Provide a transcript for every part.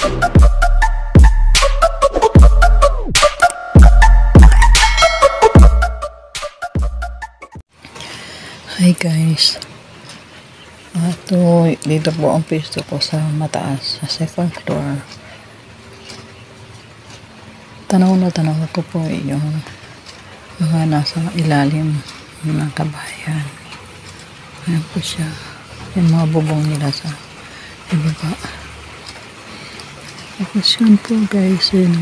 Hi guys, dito po ang pwesto ko sa mataas, sa second floor. Tanaw ko po yung mga nasa ilalim ng kabayan. Ayan po siya, yung mga bubong nila sa ibaba. Tapos yun po guys, yun,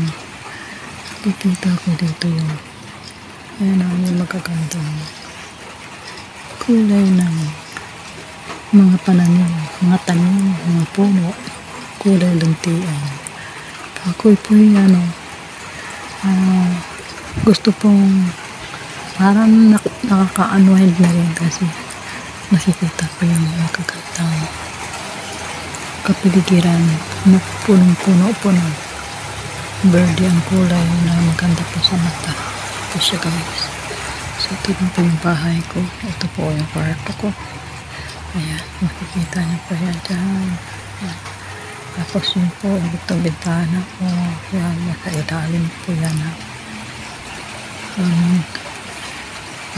nakikita ko dito yung ayan yung magagandang kulay ng mga pananim, mga tanim, mga puno, kulay luntian. Ako'y po yung gusto pong parang nakaka-unwind na rin kasi nakikita ko yung magagandang kapiligiran na punong-puno po ng verde ang kulay na maganda po sa mata. Ito siya guys. So, ito po yung bahay ko. Ito po yung kwarto ko. Ayan, makikita niyo po yan dyan. Ayan. Tapos yun po, itong bintana ko. Ayan, nasa ilalim po yan na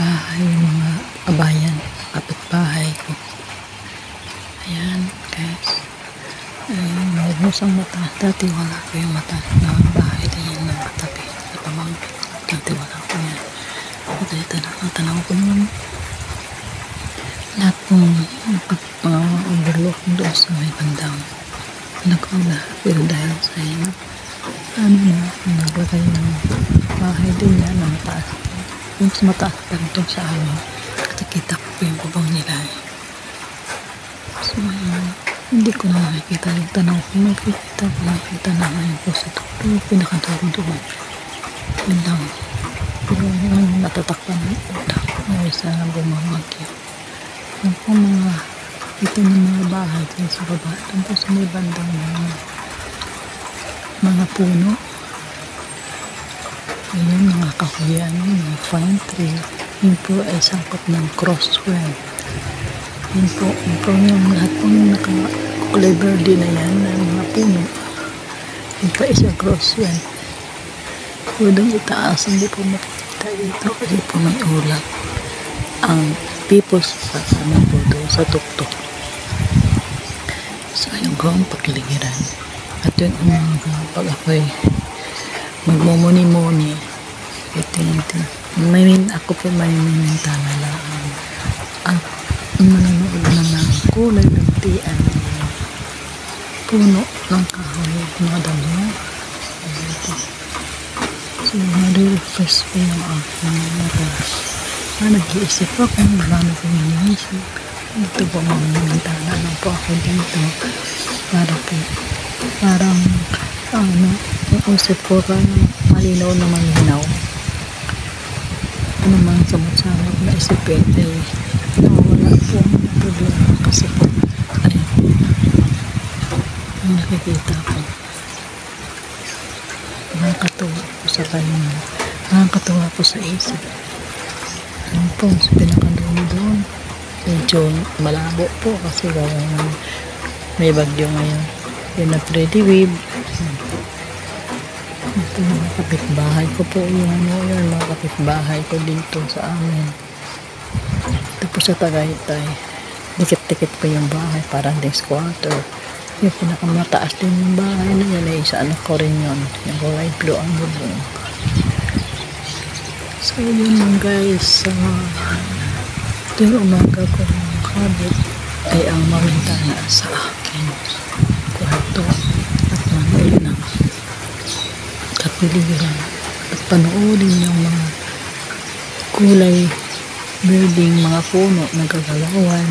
bahay, mga kabayan, kapitbahay ko. Ayan, guys. Ayan, mayroon ang mata. Dati wala ko yung mata. Bahay din yan ng katabi. Ipamangkin. Dati wala ko yan. Ito, tanaw ko naman lahat pong overlook doon sa may bandang nagkula. Pero dahil sa inyo naglagay ng bahay din yan na mataas. Yung mas mataas pa rin doon sa amin. Kita ko po yung bubong nila. So hindi ko na nakikita yung tanaw ko. Nakikita na ngayon po sa tukto. Pinakaduro doon. Yun lang. Pero yung natatakpan ng utak ay sana bumamagyo. Yung po ito ng mga bahay dyan sa baba. Doon po sa may bandang mga puno. Ayun, mga kahuyan, mga fine tree. Yun po ay sakop ng crosswell. Yun po yung lahat pong naka-kulay verde na yan ng mga puno. Yun po ay sa crosswell. Pwedeng itaas, hindi po makikita ito kasi po may ulap ang people's park naman po doon sa tuktok. So yung ko ang pakiligiran at yun ang mga pag ako'y magmumuni-muni ito ako po may minintana lang at manonood na ng kulay luntian puno ng kahoy mga damo. Ayan po. So, nare-refresh ko yung aking mata. Nag-iisip ako kung marami ko iniisip. Ito po mga bintana lang po ako dito. Parang yung isip ko malinaw na malinaw. Ano man samot-samot na isipin ay nawawala po ang problema kasi po ayun ang nakikita ko. Nakakatuwa po sa kanya. Nakakatuwa po sa isip. Ayun po, sa pinakadulo doon. Medyo malabo po kasi may bagyo ngayon. Yun na pretty wave. Ito mga kapitbahay ko po. Yung mga kapitbahay ko dito sa amin. Ito po sa Tagaytay. Dikit-dikit po yung bahay. Parang din squatter. Yung pinakamataas din yung bahay na yan ay isa anak ko rin yun. Yung kulay blue ang bubong. So yun lang guys. Ito yung umaga ko ng habit ay ang mamintana sa akin. Kwarto at manood ng kapiligiran at panoodin yung mga kulay building, mga puno na gagalawan.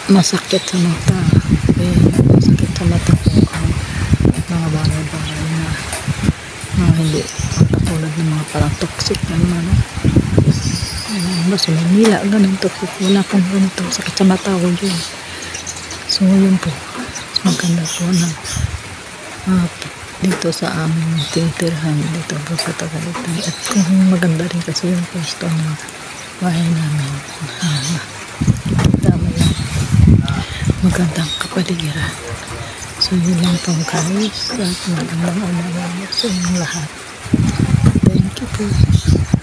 Masakit sa mata. Masakit sa mata po ang mga bagay-bagay na mga hindi katulad ng mga parang toxic na naman. Basta Manila, ganun toxic. Wala pong ganito. Sakit sa mata ko dyan. So yun po. Maganda po na dito sa aming tinitirhan dito po sa Tagaytay. At kung maganda rin kasi yung pwesto ng bahay namin. Kita mo yung magandang kapaligiran. So yun lang po guys, at magandang umaga sa inyong lahat. Thank you po.